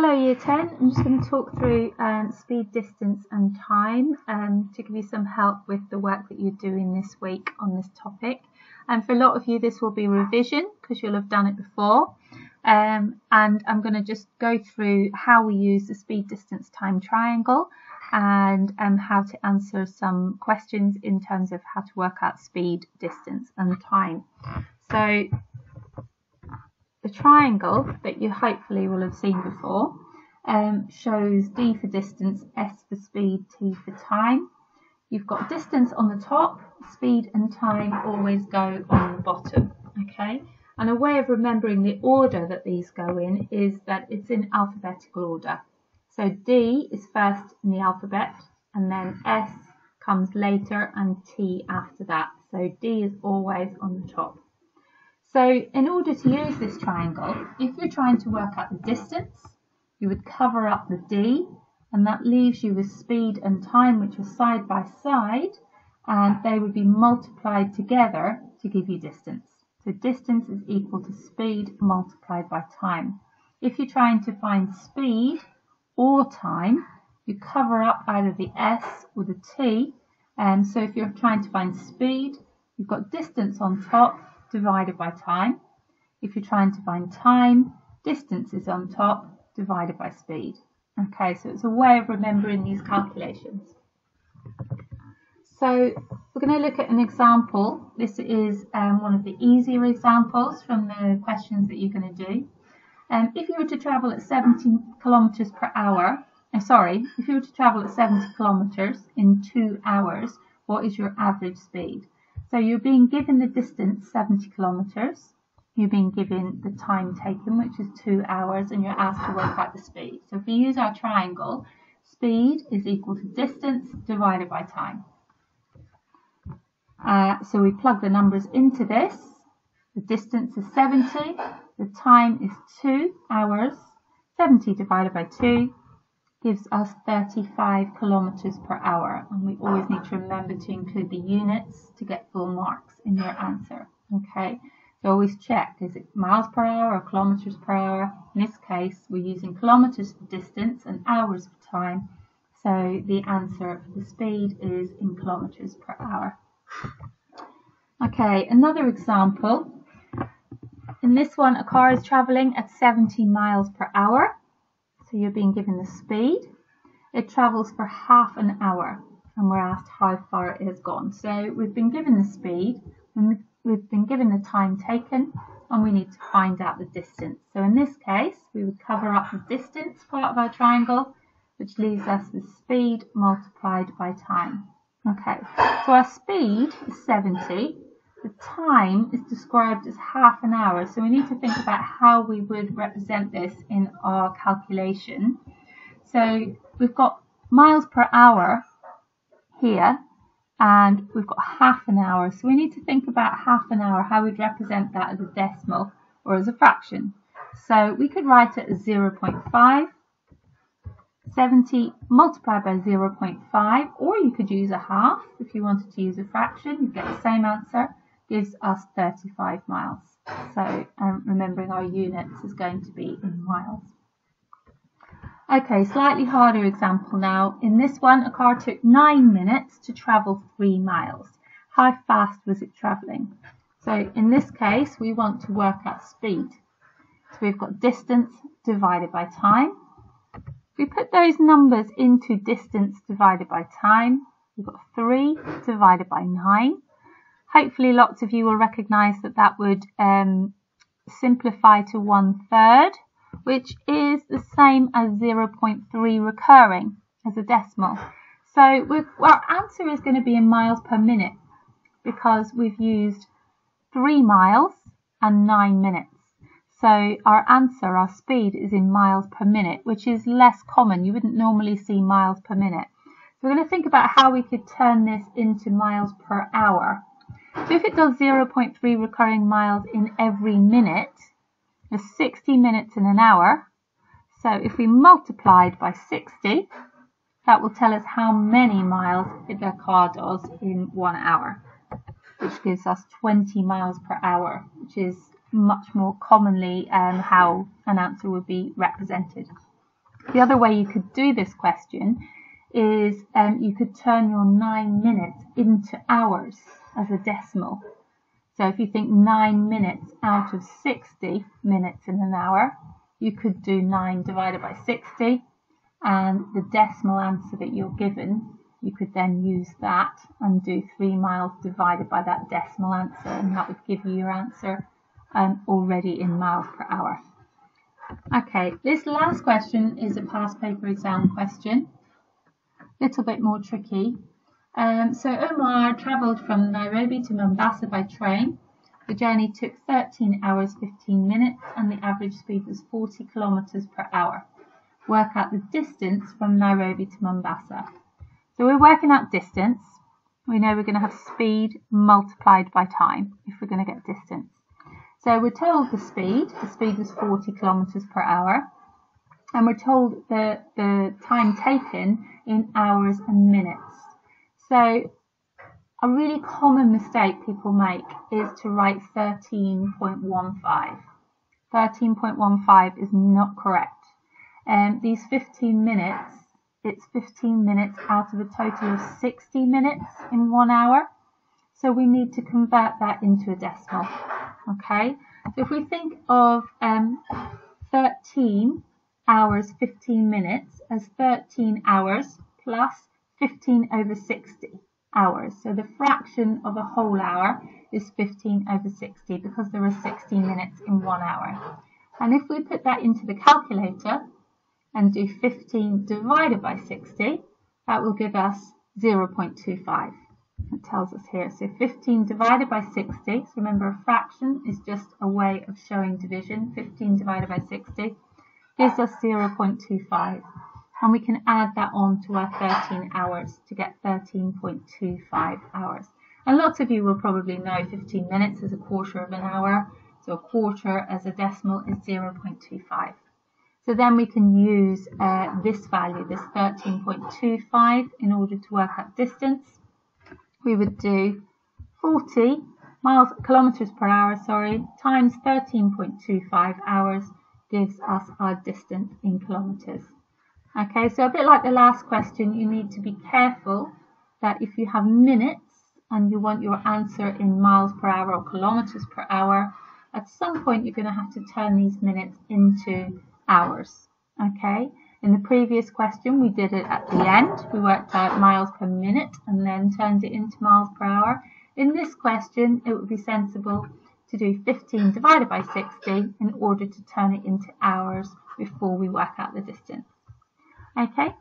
Hello Year 10, I'm just going to talk through speed, distance and time to give you some help with the work that you're doing this week on this topic. And for a lot of you this will be revision because you'll have done it before, and I'm going to just go through how we use the speed, distance, time triangle and how to answer some questions in terms of how to work out speed, distance and time. So the triangle that you hopefully will have seen before shows D for distance, S for speed, T for time. You've got distance on the top, speed and time always go on the bottom, okay? And a way of remembering the order that these go in is that it's in alphabetical order. So D is first in the alphabet and then S comes later and T after that. So D is always on the top. So in order to use this triangle, if you're trying to work out the distance, you would cover up the D, and that leaves you with speed and time, which are side by side, and they would be multiplied together to give you distance. So distance is equal to speed multiplied by time. If you're trying to find speed or time, you cover up either the S or the T, and so if you're trying to find speed, you've got distance on top divided by time. If you're trying to find time, distance is on top divided by speed. Okay, so it's a way of remembering these calculations. So we're going to look at an example. This is one of the easier examples from the questions that you're going to do. If you were to travel at 70 kilometers per hour, if you were to travel at 70 kilometers in 2 hours, what is your average speed? So you're being given the distance 70 kilometers, you're being given the time taken, which is 2 hours, and you're asked to work out the speed. So if we use our triangle, speed is equal to distance divided by time. So we plug the numbers into this. The distance is 70, the time is 2 hours, 70 divided by 2 gives us 35 kilometers per hour, and we always need to remember to include the units to get full marks in your answer. Okay, so always check, is it miles per hour or kilometers per hour? In this case we're using kilometers for distance and hours for time, so the answer for the speed is in kilometers per hour. Okay, another example. In this one, a car is traveling at 70 miles per hour. So you're being given the speed. It travels for half an hour and we're asked how far it has gone. So we've been given the speed, and we've been given the time taken, and we need to find out the distance. So in this case, we would cover up the distance part of our triangle, which leaves us with speed multiplied by time. Okay, so our speed is 70. The time is described as half an hour, so we need to think about how we would represent this in our calculation. So we've got miles per hour here, and we've got half an hour. So we need to think about half an hour, how we'd represent that as a decimal or as a fraction. So we could write it as 0.5, 70 multiplied by 0.5, or you could use a half. If you wanted to use a fraction, you'd get the same answer. Gives us 35 miles. So remembering our units is going to be in miles. Okay, slightly harder example now. In this one, a car took 9 minutes to travel 3 miles. How fast was it travelling? So in this case, we want to work out speed. So we've got distance divided by time. If we put those numbers into distance divided by time, we've got 3 divided by 9. Hopefully lots of you will recognise that that would simplify to 1/3, which is the same as 0.3 recurring as a decimal. So our answer is going to be in miles per minute because we've used 3 miles and 9 minutes. So our answer, our speed, is in miles per minute, which is less common. You wouldn't normally see miles per minute. So we're going to think about how we could turn this into miles per hour. So if it does 0.3 recurring miles in every minute, there's 60 minutes in an hour. So if we multiplied by 60, that will tell us how many miles the car does in 1 hour, which gives us 20 miles per hour, which is much more commonly how an answer would be represented. The other way you could do this question is you could turn your 9 minutes into hours as a decimal. So if you think 9 minutes out of 60 minutes in an hour, you could do 9 divided by 60, and the decimal answer that you're given, you could then use that and do 3 miles divided by that decimal answer, and that would give you your answer already in miles per hour. Okay, this last question is a past paper exam question, a little bit more tricky. So Omar travelled from Nairobi to Mombasa by train. The journey took 13 hours 15 minutes and the average speed was 40 kilometers per hour. Work out the distance from Nairobi to Mombasa. So we're working out distance. We know we're going to have speed multiplied by time if we're going to get distance. So we're told the speed was 40 kilometers per hour, and we're told the time taken in hours and minutes. So a really common mistake people make is to write 13.15. 13.15 is not correct. These 15 minutes, it's 15 minutes out of a total of 60 minutes in 1 hour. So we need to convert that into a decimal. Okay, so if we think of 13 hours 15 minutes as 13 hours plus 15 over 60 hours. So the fraction of a whole hour is 15 over 60 because there are 60 minutes in 1 hour. And if we put that into the calculator and do 15 divided by 60, that will give us 0.25. It tells us here. So 15 divided by 60, so remember a fraction is just a way of showing division. 15 divided by 60 gives us 0.25. And we can add that on to our 13 hours to get 13.25 hours. And lots of you will probably know 15 minutes is a quarter of an hour. So a quarter as a decimal is 0.25. So then we can use this value, this 13.25, in order to work out distance. We would do 40 kilometers per hour, times 13.25 hours gives us our distance in kilometers. Okay, so a bit like the last question, you need to be careful that if you have minutes and you want your answer in miles per hour or kilometers per hour, at some point you're going to have to turn these minutes into hours. Okay, in the previous question we did it at the end. We worked out miles per minute and then turned it into miles per hour. In this question it would be sensible to do 15 divided by 60 in order to turn it into hours before we work out the distance. Okay,